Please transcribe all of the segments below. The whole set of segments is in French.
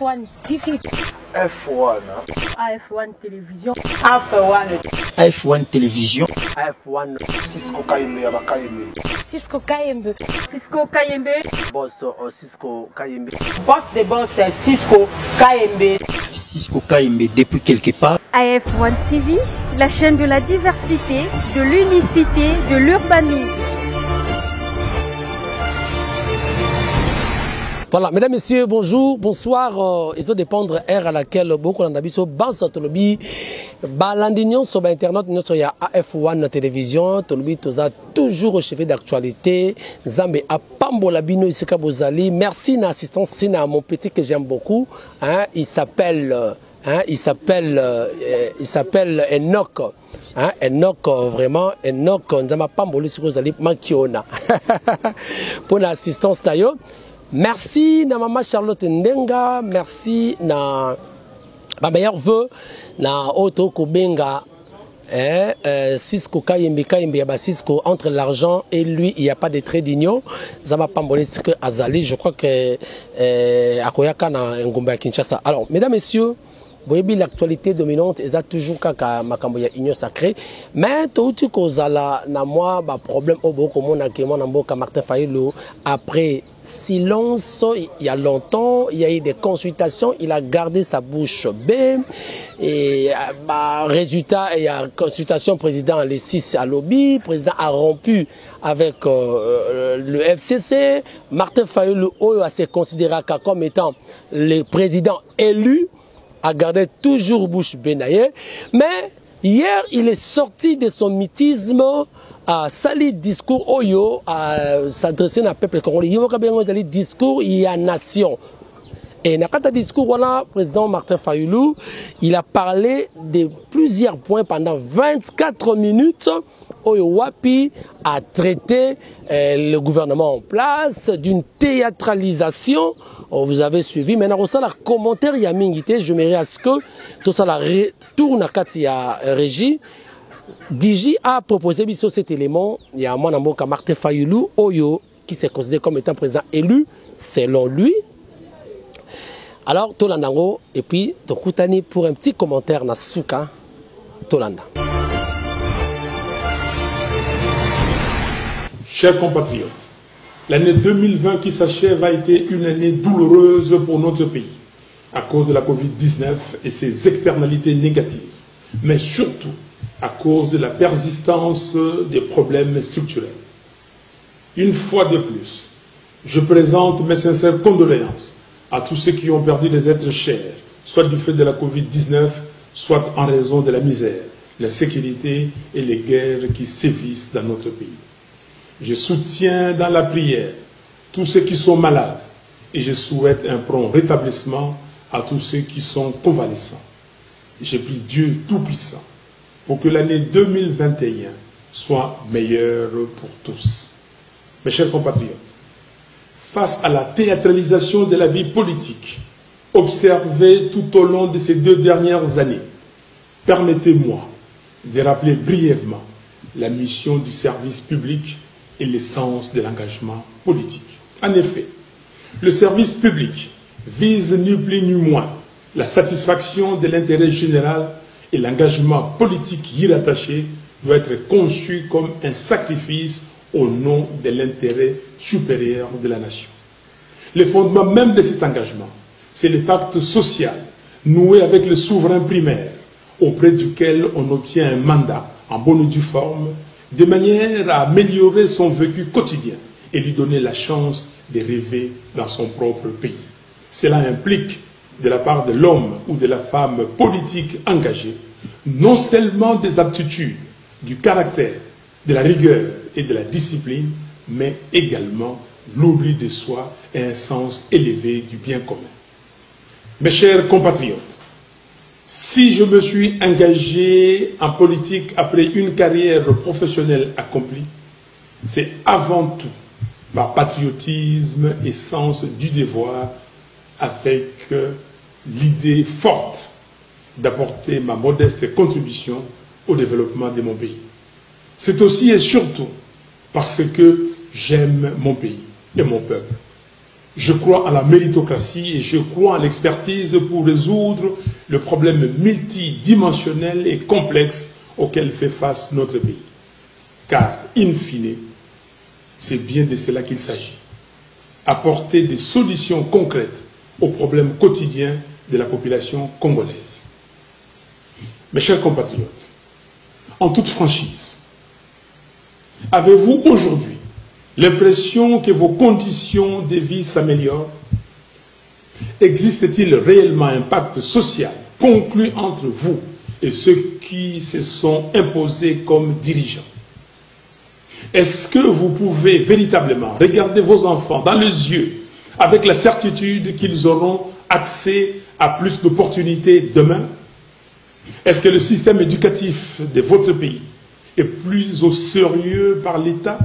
AF1 TV. F1. AF1 Télévision. AF1. AF1 Télévision. AF1. Cisco Kayembe Abakayembe. Cisco Kayembe. Cisco Kayembe. Boss Cisco Kayembe. Boss de boss Cisco Kayembe. Cisco Kayembe depuis quelque part. AF1 TV, la chaîne de la diversité, de l'unicité, de l'urbanisme. Voilà, mesdames, messieurs, bonjour, bonsoir. Ils ont dépendre air à laquelle beaucoup d'entre eux sont tolobi. Balandignon sur internet, nous sommes à AF1 télévision. Tolobi, tous a toujours au chevet d'actualité. Zambé à Pambolabino ici Kabozali. Merci d'assistance. C'est mon petit que j'aime beaucoup. Hein, il s'appelle Enoch. Hein, Enoch, vraiment, Enoch, Nzama Pamboli Sikozali Mankiona. Pour l'assistance d'ailleurs. Merci na maman Charlotte Ndenga, merci na ma meilleur vœu na Otto Kobenga, Cisco Kayembe Yaba Cisco, entre l'argent et lui il n'y a pas de trait d'union. Zama Pambolesque Azali, je crois que Akoyaka na Ngomba Kinshasa. Alors mesdames, messieurs, vous voyez l'actualité dominante est toujours kaka makambo ya union sacrée, mais tout kozala na moi ba problème au boko mona ke mona mboka Martin Fayulu après silence il y a longtemps, il y a eu des consultations, il a gardé sa bouche bée et résultat il y a consultation président les 6 à lobby, président a rompu avec le FCC, Martin Fayulu a se considéré comme étant le président élu, a gardé toujours bouche bénaye, mais hier il est sorti de son mythisme à sali discours oyo à s'adresser à peuple congolais. Il y a discours il y a nation. Et dans le discours voilà, président Martin Fayulu, il a parlé de plusieurs points pendant 24 minutes. Oyo Wapi a traité le gouvernement en place d'une théâtralisation. Vous avez suivi. Maintenant, ça, la commentaire, il y a mingité. Je m'irai à ce que tout ça, la retourne à Katia Régie. Digi a proposé cet élément. Il y a mon amour Martin Fayulu, Oyo, qui s'est considéré comme étant président élu, selon lui. Alors, Tolandango, et puis, Tokutani pour un petit commentaire, Nasuka, Tolanda. Chers compatriotes, l'année 2020 qui s'achève a été une année douloureuse pour notre pays à cause de la Covid-19 et ses externalités négatives, mais surtout à cause de la persistance des problèmes structurels. Une fois de plus, je présente mes sincères condoléances à tous ceux qui ont perdu des êtres chers, soit du fait de la Covid-19, soit en raison de la misère, l'insécurité et les guerres qui sévissent dans notre pays. Je soutiens dans la prière tous ceux qui sont malades et je souhaite un prompt rétablissement à tous ceux qui sont convalescents. Je prie Dieu Tout-Puissant pour que l'année 2021 soit meilleure pour tous. Mes chers compatriotes, face à la théâtralisation de la vie politique observée tout au long de ces 2 dernières années, permettez-moi de rappeler brièvement la mission du service public et l'essence de l'engagement politique. En effet, le service public vise ni plus ni moins la satisfaction de l'intérêt général et l'engagement politique y rattaché doit être conçu comme un sacrifice au nom de l'intérêt supérieur de la nation. Le fondement même de cet engagement, c'est le pacte social noué avec le souverain primaire auprès duquel on obtient un mandat en bonne et due forme de manière à améliorer son vécu quotidien et lui donner la chance de rêver dans son propre pays. Cela implique, de la part de l'homme ou de la femme politique engagée, non seulement des aptitudes, du caractère, de la rigueur et de la discipline, mais également l'oubli de soi et un sens élevé du bien commun. Mes chers compatriotes, si je me suis engagé en politique après une carrière professionnelle accomplie, c'est avant tout par patriotisme et sens du devoir avec l'idée forte d'apporter ma modeste contribution au développement de mon pays. C'est aussi et surtout parce que j'aime mon pays et mon peuple. Je crois à la méritocratie et je crois à l'expertise pour résoudre le problème multidimensionnel et complexe auquel fait face notre pays. Car, in fine, c'est bien de cela qu'il s'agit. Apporter des solutions concrètes aux problèmes quotidiens de la population congolaise. Mes chers compatriotes, en toute franchise, avez-vous aujourd'hui l'impression que vos conditions de vie s'améliorent? Existe-t-il réellement un pacte social conclu entre vous et ceux qui se sont imposés comme dirigeants? Est-ce que vous pouvez véritablement regarder vos enfants dans les yeux avec la certitude qu'ils auront accès à plus d'opportunités demain? Est-ce que le système éducatif de votre pays est plus au sérieux par l'État?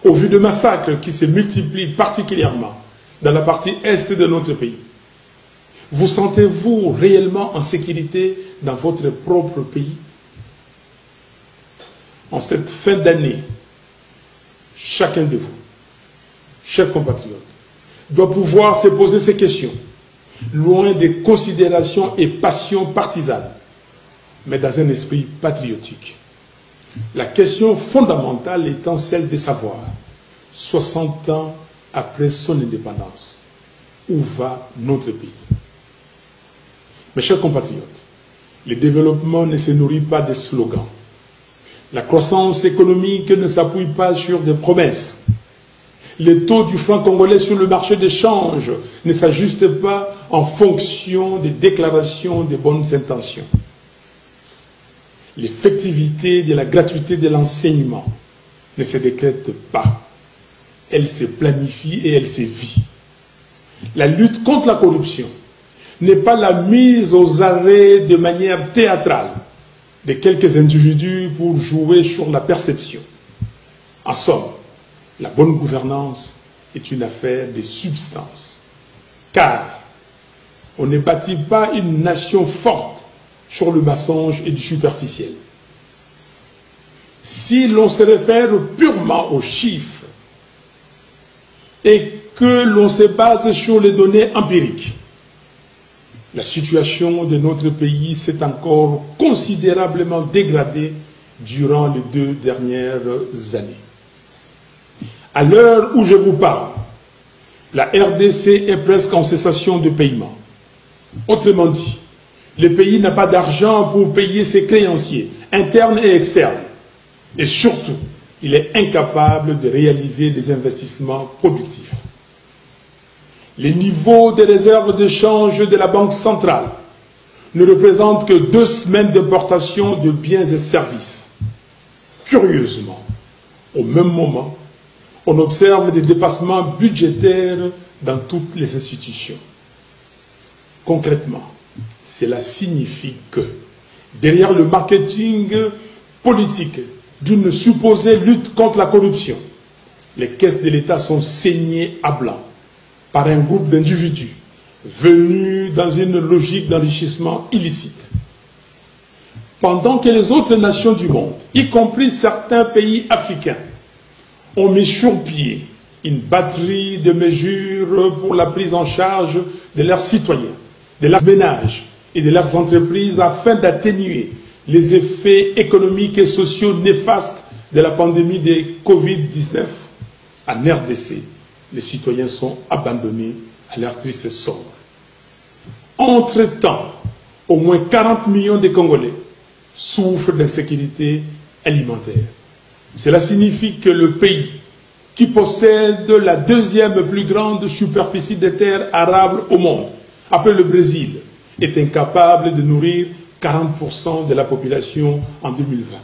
Au vu de massacres qui se multiplient particulièrement dans la partie est de notre pays, vous sentez-vous réellement en sécurité dans votre propre pays? En cette fin d'année, chacun de vous, chers compatriotes, doit pouvoir se poser ces questions, loin des considérations et passions partisanes, mais dans un esprit patriotique. La question fondamentale étant celle de savoir, 60 ans après son indépendance, où va notre pays? Mes chers compatriotes, le développement ne se nourrit pas de slogans. La croissance économique ne s'appuie pas sur des promesses. Le taux du franc congolais sur le marché d'échange ne s'ajuste pas en fonction des déclarations de bonnes intentions. L'effectivité de la gratuité de l'enseignement ne se décrète pas. Elle se planifie et elle se vit. La lutte contre la corruption n'est pas la mise aux arrêts de manière théâtrale de quelques individus pour jouer sur la perception. En somme, la bonne gouvernance est une affaire de substance. Car on ne bâtit pas une nation forte sur le mensonge et du superficiel. Si l'on se réfère purement aux chiffres et que l'on se base sur les données empiriques, la situation de notre pays s'est encore considérablement dégradée durant les 2 dernières années. À l'heure où je vous parle, la RDC est presque en cessation de paiement. Autrement dit, le pays n'a pas d'argent pour payer ses créanciers, internes et externes. Et surtout, il est incapable de réaliser des investissements productifs. Les niveaux des réserves de change de la Banque centrale ne représentent que 2 semaines d'importation de biens et services. Curieusement, au même moment, on observe des dépassements budgétaires dans toutes les institutions. Concrètement, cela signifie que, derrière le marketing politique d'une supposée lutte contre la corruption, les caisses de l'État sont saignées à blanc par un groupe d'individus venus dans une logique d'enrichissement illicite. Pendant que les autres nations du monde, y compris certains pays africains, ont mis sur pied une batterie de mesures pour la prise en charge de leurs citoyens, de leurs ménages et de leurs entreprises afin d'atténuer les effets économiques et sociaux néfastes de la pandémie de Covid-19. En RDC, les citoyens sont abandonnés à leur triste sort. Entre-temps, au moins 40 millions de Congolais souffrent d'insécurité alimentaire. Cela signifie que le pays, qui possède la 2e plus grande superficie de terres arables au monde, après le Brésil, est incapable de nourrir 40% de la population en 2020.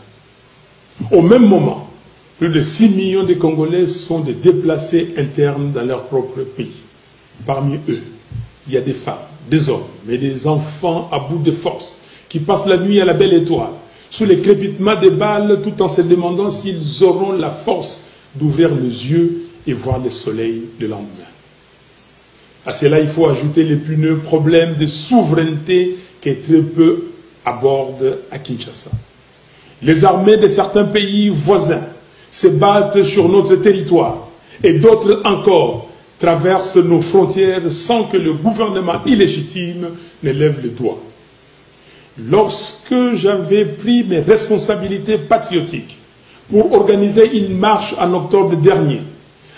Au même moment, plus de 6 millions de Congolais sont des déplacés internes dans leur propre pays. Parmi eux, il y a des femmes, des hommes, mais des enfants à bout de force qui passent la nuit à la belle étoile, sous les crépitements des balles, tout en se demandant s'ils auront la force d'ouvrir les yeux et voir le soleil le lendemain. À cela, il faut ajouter l'épineux problème de souveraineté qui très peu aborde à Kinshasa. Les armées de certains pays voisins se battent sur notre territoire et d'autres encore traversent nos frontières sans que le gouvernement illégitime ne lève le doigt. Lorsque j'avais pris mes responsabilités patriotiques pour organiser une marche en octobre dernier,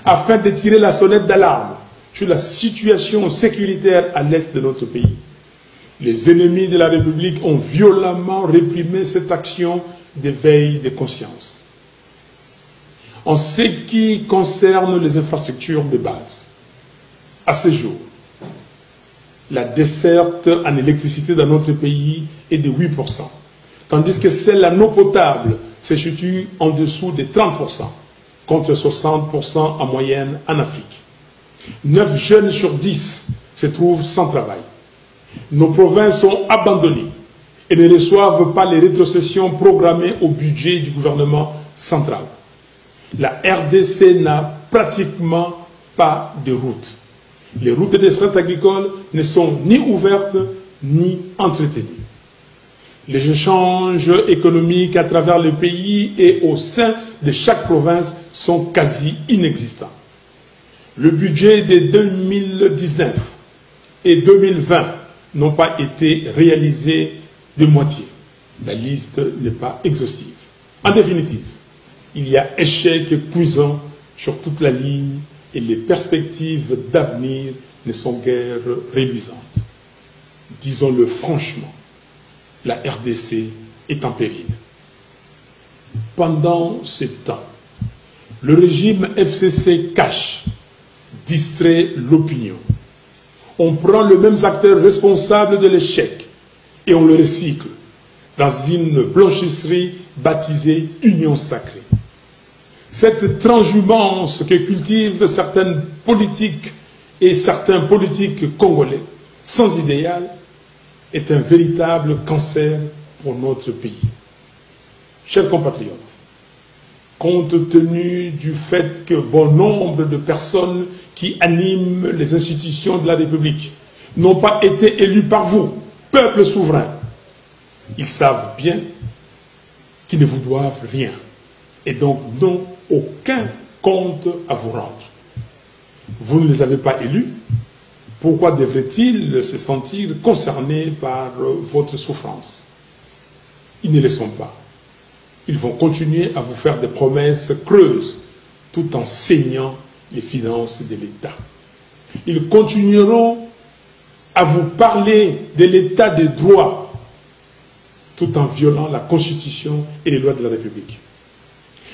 afin de tirer la sonnette d'alarme sur la situation sécuritaire à l'est de notre pays, les ennemis de la République ont violemment réprimé cette action d'éveil de conscience. En ce qui concerne les infrastructures de base, à ce jour, la desserte en électricité dans notre pays est de 8%, tandis que celle en eau potable se situe en dessous de 30%, contre 60% en moyenne en Afrique. 9 jeunes sur 10 se trouvent sans travail. Nos provinces sont abandonnées et ne reçoivent pas les rétrocessions programmées au budget du gouvernement central. La RDC n'a pratiquement pas de routes. Les routes de desserte agricole ne sont ni ouvertes ni entretenues. Les échanges économiques à travers le pays et au sein de chaque province sont quasi inexistants. Le budget de 2019 et 2020 n'ont pas été réalisés de moitié. La liste n'est pas exhaustive. En définitive, il y a échec cuisant sur toute la ligne et les perspectives d'avenir ne sont guère reluisantes. Disons-le franchement, la RDC est en péril. Pendant ce temps, le régime FCC cache, distrait l'opinion. On prend les mêmes acteurs responsables de l'échec et on le recycle dans une blanchisserie baptisée Union sacrée. Cette transhumance que cultivent certaines politiques et certains politiques congolais sans idéal est un véritable cancer pour notre pays. Chers compatriotes, compte tenu du fait que bon nombre de personnes qui animent les institutions de la République n'ont pas été élus par vous, peuple souverain, ils savent bien qu'ils ne vous doivent rien et donc n'ont aucun compte à vous rendre. Vous ne les avez pas élus, pourquoi devraient-ils se sentir concernés par votre souffrance? Ils ne le sont pas. Ils vont continuer à vous faire des promesses creuses tout en saignant les finances de l'État. Ils continueront à vous parler de l'État de droit tout en violant la Constitution et les lois de la République.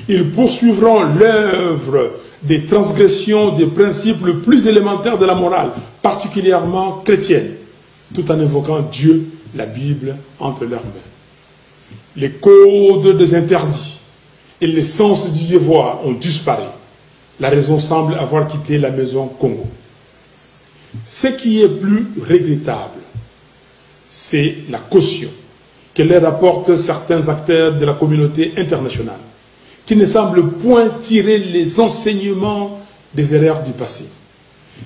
Ils poursuivront l'œuvre des transgressions des principes les plus élémentaires de la morale, particulièrement chrétienne, tout en invoquant Dieu, la Bible, entre leurs mains. Les codes des interdits et l'essence du devoir ont disparu. La raison semble avoir quitté la maison Congo. Ce qui est plus regrettable, c'est la caution que leur apportent certains acteurs de la communauté internationale, qui ne semblent point tirer les enseignements des erreurs du passé.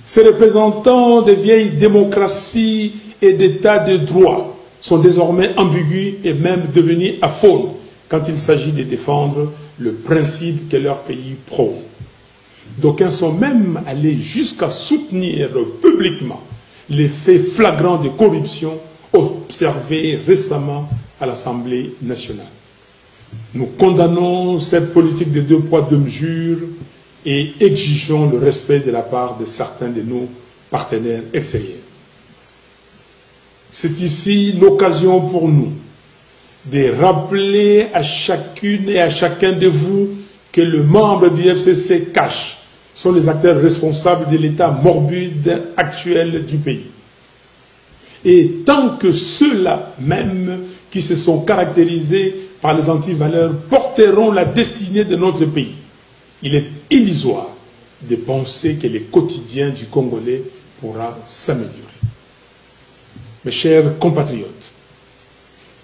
Ces représentants des vieilles démocraties et d'états de droit sont désormais ambigus et même devenus aphones quand il s'agit de défendre le principe que leur pays prône. D'aucuns sont même allés jusqu'à soutenir publiquement les faits flagrants de corruption observés récemment à l'Assemblée nationale. Nous condamnons cette politique de 2 poids 2 mesures et exigeons le respect de la part de certains de nos partenaires extérieurs. C'est ici l'occasion pour nous de rappeler à chacune et à chacun de vous que les membres du FCC cash sont les acteurs responsables de l'état morbide actuel du pays. Et tant que ceux-là même qui se sont caractérisés par les antivaleurs porteront la destinée de notre pays, il est illusoire de penser que le quotidien du Congolais pourra s'améliorer. Mes chers compatriotes,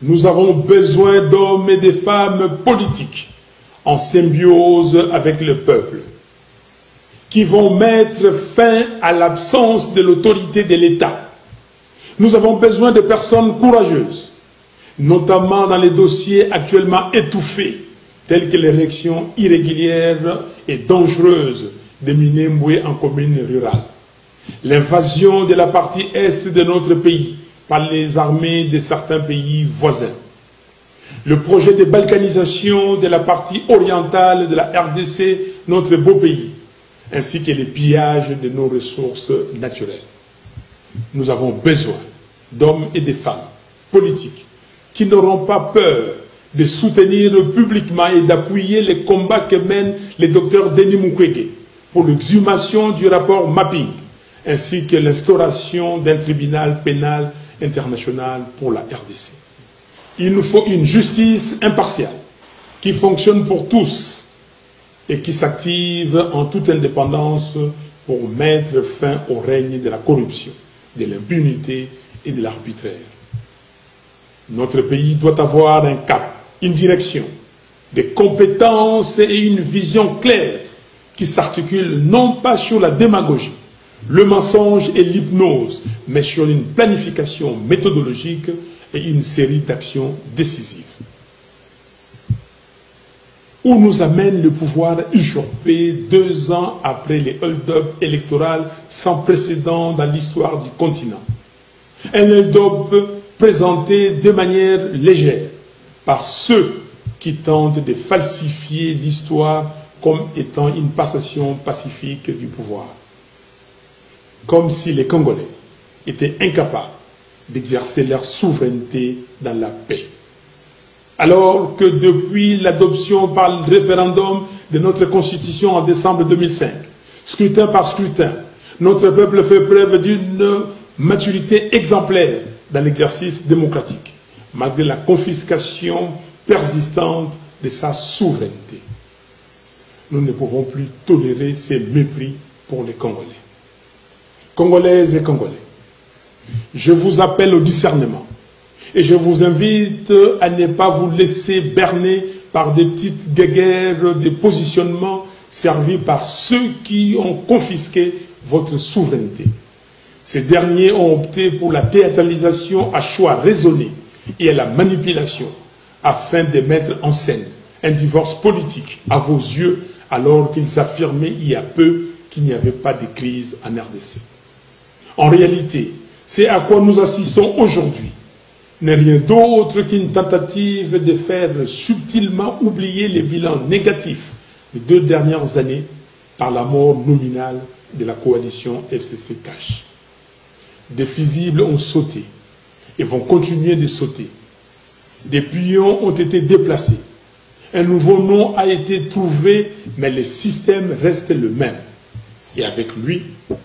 nous avons besoin d'hommes et de femmes politiques en symbiose avec le peuple, qui vont mettre fin à l'absence de l'autorité de l'État. Nous avons besoin de personnes courageuses, notamment dans les dossiers actuellement étouffés, tels que l'élection irrégulière et dangereuse de Minembwe en commune rurale, l'invasion de la partie est de notre pays par les armées de certains pays voisins, le projet de balkanisation de la partie orientale de la RDC, notre beau pays, ainsi que les pillages de nos ressources naturelles. Nous avons besoin d'hommes et de femmes politiques qui n'auront pas peur de soutenir publiquement et d'appuyer les combats que mène le docteur Denis Mukwege pour l'exhumation du rapport Mapping, ainsi que l'instauration d'un tribunal pénal international pour la RDC. Il nous faut une justice impartiale qui fonctionne pour tous et qui s'active en toute indépendance pour mettre fin au règne de la corruption, de l'impunité et de l'arbitraire. Notre pays doit avoir un cap, une direction, des compétences et une vision claire qui s'articulent non pas sur la démagogie, le mensonge et l'hypnose, mais sur une planification méthodologique et une série d'actions décisives. Où nous amène le pouvoir usurpé 2 ans après les hold-up électoraux sans précédent dans l'histoire du continent. Un hold-up présenté de manière légère par ceux qui tentent de falsifier l'histoire comme étant une passation pacifique du pouvoir. Comme si les Congolais étaient incapables d'exercer leur souveraineté dans la paix. Alors que depuis l'adoption par le référendum de notre Constitution en décembre 2005, scrutin par scrutin, notre peuple fait preuve d'une maturité exemplaire dans l'exercice démocratique, malgré la confiscation persistante de sa souveraineté. Nous ne pouvons plus tolérer ces mépris pour les Congolais. Congolaises et Congolais, je vous appelle au discernement et je vous invite à ne pas vous laisser berner par des petites guéguerres de positionnement servis par ceux qui ont confisqué votre souveraineté. Ces derniers ont opté pour la théâtralisation à choix raisonné et à la manipulation afin de mettre en scène un divorce politique à vos yeux alors qu'ils affirmaient il y a peu qu'il n'y avait pas de crise en RDC. En réalité, c'est à quoi nous assistons aujourd'hui n'est rien d'autre qu'une tentative de faire subtilement oublier les bilans négatifs des 2 dernières années par la mort nominale de la coalition FCC-CACH. Des fusibles ont sauté et vont continuer de sauter. Des pions ont été déplacés. Un nouveau nom a été trouvé, mais le système reste le même. Et avec lui,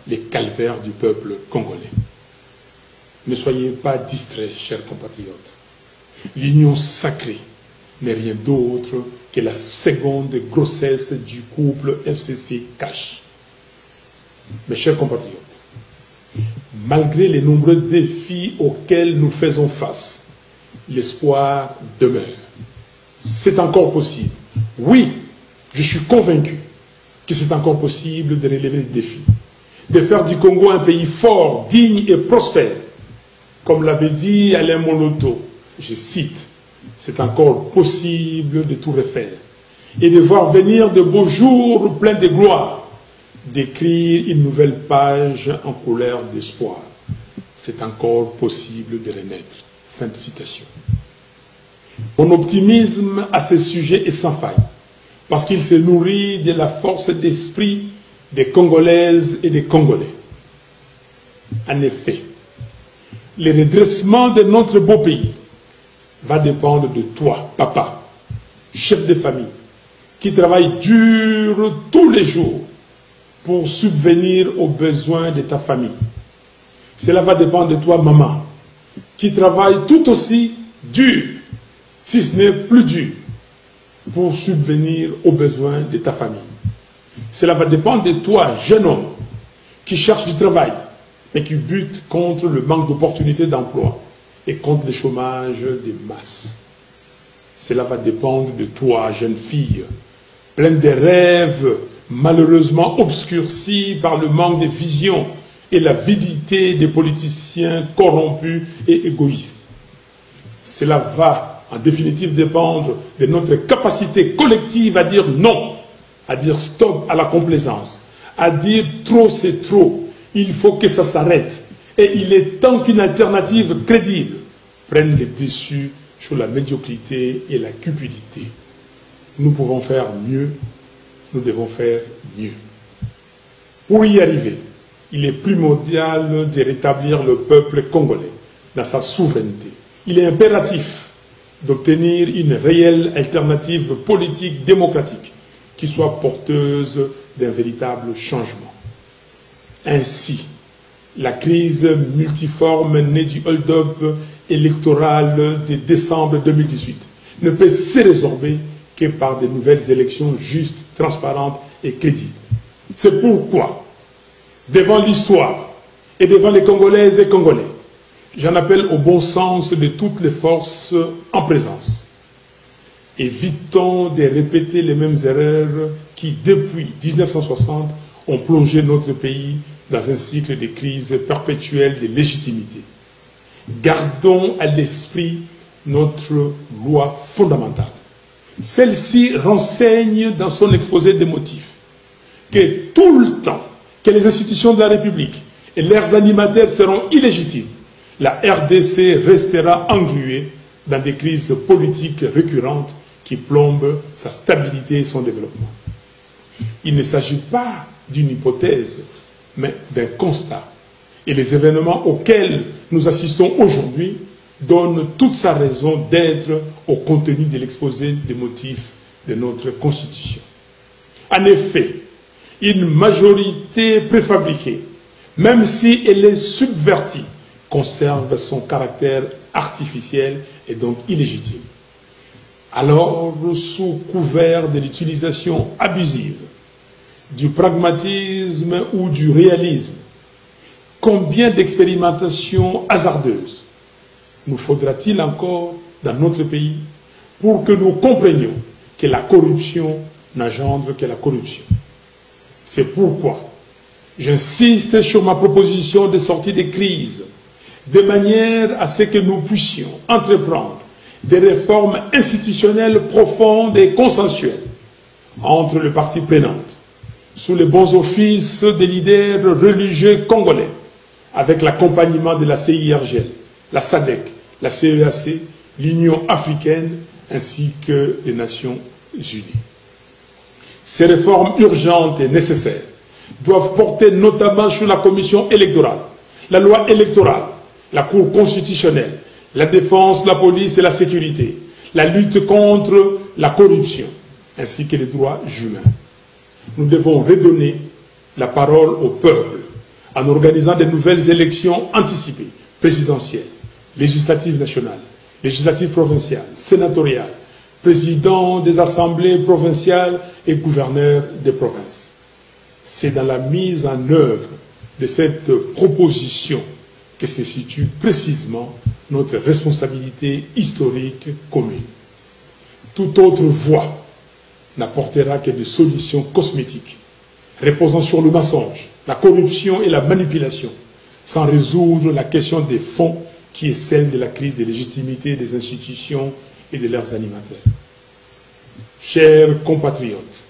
les calvaires du peuple congolais. Ne soyez pas distraits, chers compatriotes. L'union sacrée n'est rien d'autre que la seconde grossesse du couple FCC-CACH. Mes chers compatriotes, malgré les nombreux défis auxquels nous faisons face, l'espoir demeure. C'est encore possible. Oui, je suis convaincu que c'est encore possible de relever le défi, de faire du Congo un pays fort, digne et prospère. Comme l'avait dit Alain Moloto, je cite, c'est encore possible de tout refaire et de voir venir de beaux jours pleins de gloire, d'écrire une nouvelle page en couleur d'espoir. C'est encore possible de renaître. Fin de citation. Mon optimisme à ce sujet est sans faille, parce qu'il se nourrit de la force d'esprit des Congolaises et des Congolais. En effet, le redressement de notre beau pays va dépendre de toi, papa, chef de famille, qui travaille dur tous les jours pour subvenir aux besoins de ta famille. Cela va dépendre de toi, maman, qui travaille tout aussi dur, si ce n'est plus dur, pour subvenir aux besoins de ta famille. Cela va dépendre de toi, jeune homme, qui cherche du travail, mais qui bute contre le manque d'opportunités d'emploi et contre le chômage des masses. Cela va dépendre de toi, jeune fille, pleine de rêves, malheureusement obscurcis par le manque de vision et l'avidité des politiciens corrompus et égoïstes. Cela va en définitive dépendre de notre capacité collective à dire non, à dire stop à la complaisance, à dire trop c'est trop, il faut que ça s'arrête. Et il est temps qu'une alternative crédible prenne le dessus sur la médiocrité et la cupidité. Nous pouvons faire mieux, nous devons faire mieux. Pour y arriver, il est primordial de rétablir le peuple congolais dans sa souveraineté. Il est impératif d'obtenir une réelle alternative politique démocratique qui soit porteuse d'un véritable changement. Ainsi, la crise multiforme née du hold-up électoral de décembre 2018 ne peut se résorber que par de nouvelles élections justes, transparentes et crédibles. C'est pourquoi, devant l'histoire et devant les Congolaises et Congolais, j'en appelle au bon sens de toutes les forces en présence. Évitons de répéter les mêmes erreurs qui, depuis 1960, ont plongé notre pays dans un cycle de crise perpétuelle de légitimité. Gardons à l'esprit notre loi fondamentale. Celle-ci renseigne dans son exposé des motifs que tout le temps que les institutions de la République et leurs animateurs seront illégitimes, la RDC restera engluée dans des crises politiques récurrentes qui plombent sa stabilité et son développement. Il ne s'agit pas d'une hypothèse, mais d'un constat. Et les événements auxquels nous assistons aujourd'hui donnent toute sa raison d'être au contenu de l'exposé des motifs de notre Constitution. En effet, une majorité préfabriquée, même si elle est subvertie, conserve son caractère artificiel et donc illégitime. Alors, sous couvert de l'utilisation abusive du pragmatisme ou du réalisme, combien d'expérimentations hasardeuses nous faudra-t-il encore dans notre pays pour que nous comprenions que la corruption n'engendre que la corruption? C'est pourquoi j'insiste sur ma proposition de sortie de crise, de manière à ce que nous puissions entreprendre des réformes institutionnelles profondes et consensuelles entre les parties prenantes, sous les bons offices des leaders religieux congolais, avec l'accompagnement de la CIRGL, la SADC, la CEAC, l'Union africaine ainsi que les Nations unies. Ces réformes urgentes et nécessaires doivent porter notamment sur la commission électorale, la loi électorale, la Cour constitutionnelle, la défense, la police et la sécurité, la lutte contre la corruption, ainsi que les droits humains. Nous devons redonner la parole au peuple en organisant de nouvelles élections anticipées, présidentielles, législatives nationales, législatives provinciales, sénatoriales, présidents des assemblées provinciales et gouverneurs des provinces. C'est dans la mise en œuvre de cette proposition que se situe précisément notre responsabilité historique commune. Toute autre voie n'apportera que des solutions cosmétiques, reposant sur le mensonge, la corruption et la manipulation, sans résoudre la question des fonds qui est celle de la crise de légitimité des institutions et de leurs animateurs. Chers compatriotes,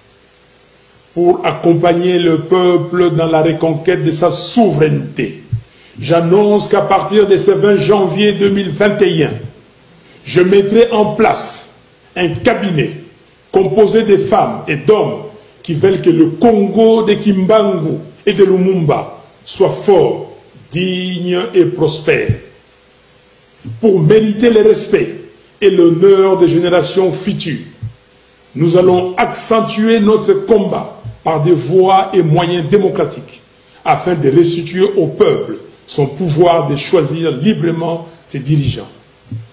pour accompagner le peuple dans la reconquête de sa souveraineté, j'annonce qu'à partir de ce 20 janvier 2021, je mettrai en place un cabinet composé de femmes et d'hommes qui veulent que le Congo de Kimbangu et de Lumumba soit fort, digne et prospère. Pour mériter le respect et l'honneur des générations futures, nous allons accentuer notre combat par des voies et moyens démocratiques afin de restituer au peuple son pouvoir de choisir librement ses dirigeants.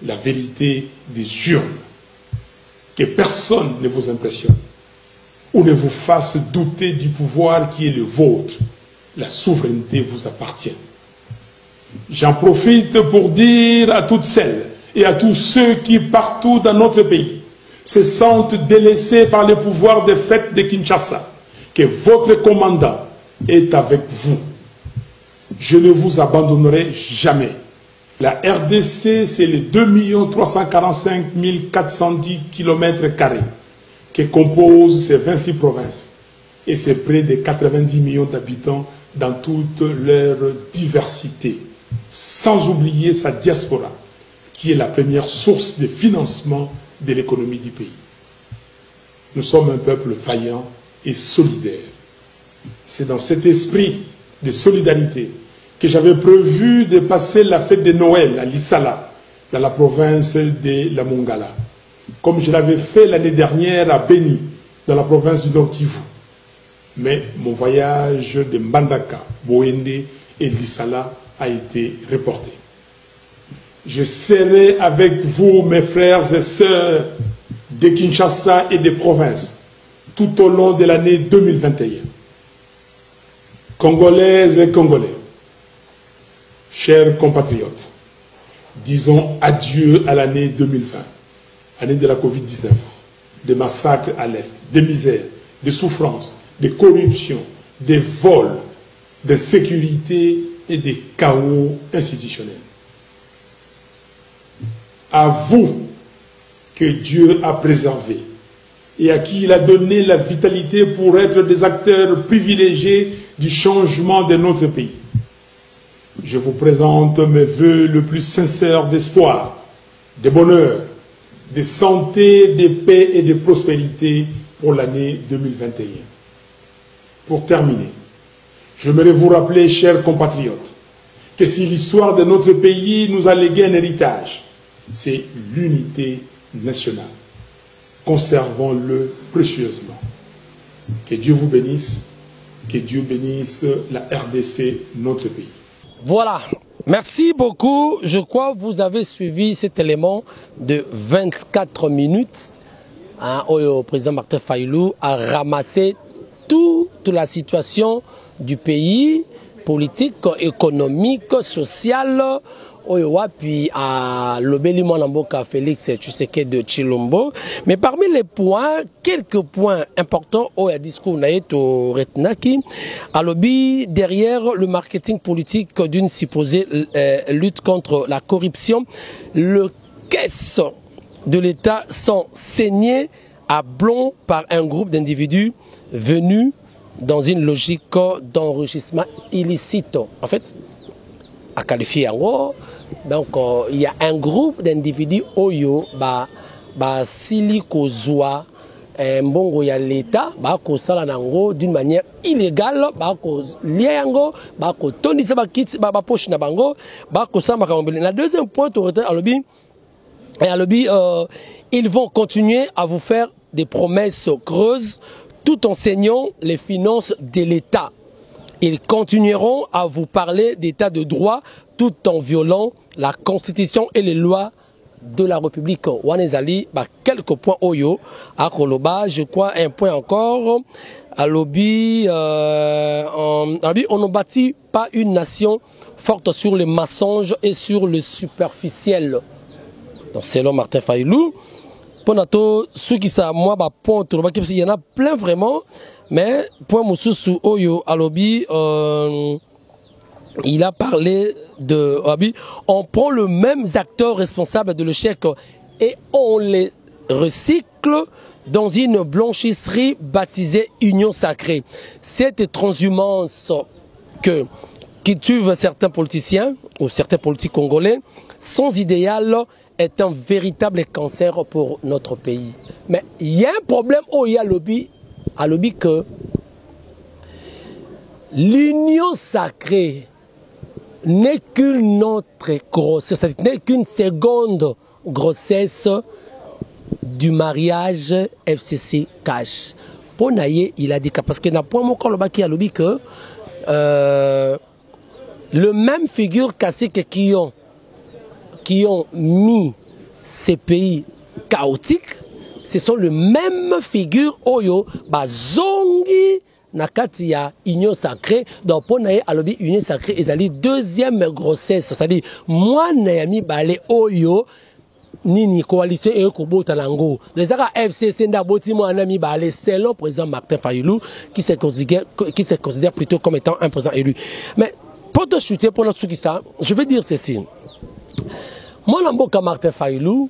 La vérité des urnes. Que personne ne vous impressionne ou ne vous fasse douter du pouvoir qui est le vôtre. La souveraineté vous appartient. J'en profite pour dire à toutes celles et à tous ceux qui, partout dans notre pays, se sentent délaissés par le pouvoir des fêtes de Kinshasa, que votre commandant est avec vous. Je ne vous abandonnerai jamais. La RDC, c'est les 2 345 410 km² que composent ces 26 provinces. et c'est près de 90 millions d'habitants dans toute leur diversité, sans oublier sa diaspora, qui est la première source de financement de l'économie du pays. Nous sommes un peuple vaillant et solidaire. C'est dans cet esprit de solidarité que j'avais prévu de passer la fête de Noël à Lissala, dans la province de la Mongala, comme je l'avais fait l'année dernière à Beni, dans la province du Nord-Kivu. Mais mon voyage de Mbandaka, Boende et Lissala a été reporté. Je serai avec vous, mes frères et sœurs de Kinshasa et des provinces, tout au long de l'année 2021. Congolaises et Congolais, chers compatriotes, disons adieu à l'année 2020, année de la Covid-19, des massacres à l'Est, des misères, des souffrances, des corruptions, des vols, d'insécurité et des chaos institutionnels. À vous que Dieu a préservé et à qui il a donné la vitalité pour être des acteurs privilégiés du changement de notre pays. Je vous présente mes vœux le plus sincères d'espoir, de bonheur, de santé, de paix et de prospérité pour l'année 2021. Pour terminer, j'aimerais vous rappeler, chers compatriotes, que si l'histoire de notre pays nous a légué un héritage, c'est l'unité nationale. Conservons-le précieusement. Que Dieu vous bénisse, que Dieu bénisse la RDC, notre pays. Voilà, merci beaucoup. Je crois que vous avez suivi cet élément de 24 minutes où le président Martin Fayulu a ramassé toute la situation du pays, politique, économique, sociale, puis à l'obéli Mwanamboka Félix Tshisekedi de Chilombo. Mais parmi les points, quelques points importants au discours Naïto Retnaki, à l'obéli derrière le marketing politique d'une supposée lutte contre la corruption, le caisse de l'État sont saignés à blond par un groupe d'individus venus dans une logique d'enrichissement illicite. En fait, à qualifier en gros, donc il y a un groupe d'individus oyo sili kozwa mbongo ya l'État ko sala nango d'une manière illégale ko liango ko tondisa ba kit ba poche na bango ko sala makambo. La deuxième point à lobby ils vont continuer à vous faire des promesses creuses tout en saignant les finances de l'État. Ils continueront à vous parler d'état de droit tout en violant la Constitution et les lois de la République. Wanezali, quelques points oyo à Koloba, je crois un point encore. À lobby, on ne bâtit pas une nation forte sur les mensonges et sur le superficiel. Donc selon Martin Fayulu, Ponato, ceux qui savent moi, il y en a plein vraiment. Mais pour Moussou Oyo Alobi, il a parlé de on prend le même acteur responsable de l'échec et on les recycle dans une blanchisserie baptisée Union Sacrée. Cette transhumance qui tue certains politiciens ou certains politiques congolais, sans idéal, est un véritable cancer pour notre pays. Mais il y a un problème au Yalobi. À l'objet que l'union sacrée n'est qu'une autre grossesse, n'est qu'une seconde grossesse du mariage FCC Cash. Pour Naye, il a dit que parce qu'il n'a pas mon corps qui a l'objet que le même figure cacique qui ont mis ces pays chaotiques, ce sont les mêmes figures oyo bazongi nakati ya union sacrée. Donc pour naye alobi union sacrée ezali deuxième grossesse, c'est-à-dire moi nayami balé oyo nini coalition et kobota lango les FCC ndaboti mo anami balé selon président Martin Fayulu qui se considère plutôt comme étant un président élu. Mais pour te chuter pour notre qui ça, je vais dire ceci. Moi namboka Martin Fayulu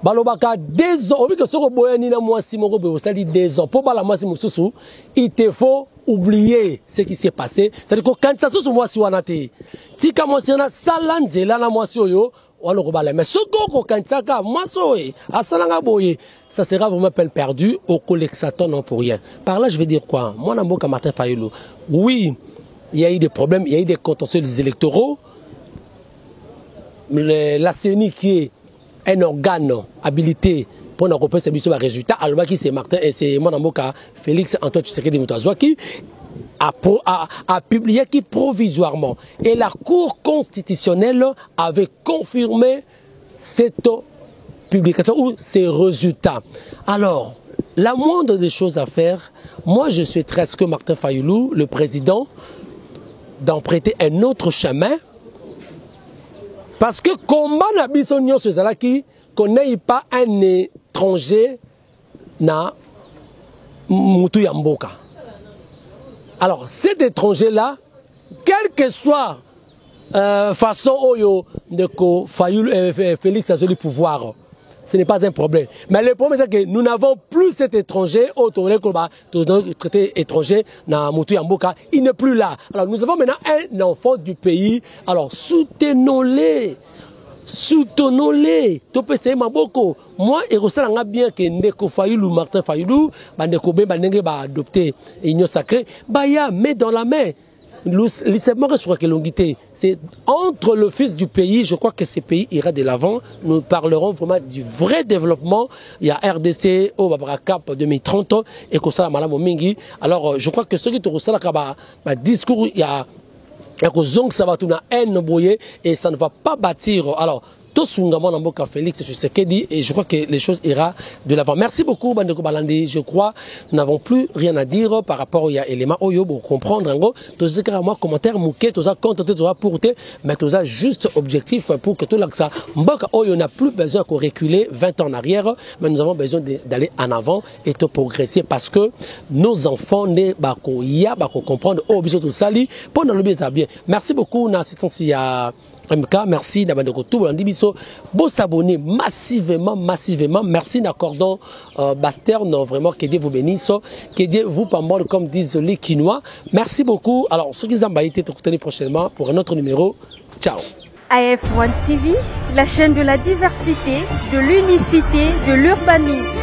balobaka 2 ans obi que soko boyani na mwasi moko boye osali 2 ans po bala mwasi mususu il te faut oublier ce qui s'est passé, c'est-à-dire que quand ça se mwasi wana te tika mwasi na sala nzela na mwasi oyo walo ko bala mais soko ko kansaka mwasi oyo asalanga boye ça sera vraiment peine perdue au collectateur non pour rien. Par là je vais dire quoi, moi na mboka Martin Fayulu, oui, il y a eu des problèmes, il y a eu des contentieux des électoraux. La CENI qui est un organe habilité pour nous accompagner ces résultats, alors qui c'est Martin et c'est mon avocat Félix Antoine Tshisekedi Mutazwa qui a publié qui provisoirement et la Cour constitutionnelle avait confirmé cette publication ou ces résultats. Alors, la moindre des choses à faire, moi je souhaiterais que Martin Fayulu, le président, d'emprunter un autre chemin. Parce que combat na biso nyonso ezalaki qu'on n'ait pas un étranger na mutu ya mboka. Alors cet étranger là, quelle que soit façon oyo de ko Félix Azoli pouvoir, ce n'est pas un problème. Mais le problème c'est que nous n'avons plus cet étranger traité étranger na mutu ya mboka, il n'est plus là. Alors nous avons maintenant un enfant du pays. Alors soutenons-les. Soutenons-les. Topese maboko. Moi et Rosalanga bien que Ndeko Fayulu Martin Fayulu bandeko be bandenge ba adopter union sacrée, ba ya main dans la main. C'est entre le fils du pays, je crois que ce pays ira de l'avant. Nous parlerons vraiment du vrai développement. Il y a RDC au Cap 2030 et que ça la Mingi. Alors je crois que ce qui te ressemble à discours, il y a ça va tourner et ça ne va pas bâtir. Alors tout sungamon Mboka Félix Tshisekedi et je crois que les choses ira de l'avant. Merci beaucoup Bandeko Balandi. Je crois nous n'avons plus rien à dire par rapport à éléments oyo pour comprendre en gros. Tous ces commentaires mouquet, tous ça contenté, tous ça pourté, mais tous ça juste objectif pour que tout ça Mboka oyo n'a plus besoin de reculer 20 ans en arrière, mais nous avons besoin d'aller en avant et de progresser parce que nos enfants ne bako ya bako comprendre au biso tout sali pour nous le bien. Merci beaucoup na assistance ya MK, merci d'avoir tout biso. Beau s'abonner massivement. Merci d'accordon Basterne, vraiment que Dieu vous bénisse, que Dieu vous parle comme disent les Quinois. Merci beaucoup. Alors ceux qui ont été retenus prochainement pour un autre numéro. Ciao. AF1 TV, la chaîne de la diversité, de l'unicité, de l'urbanisme.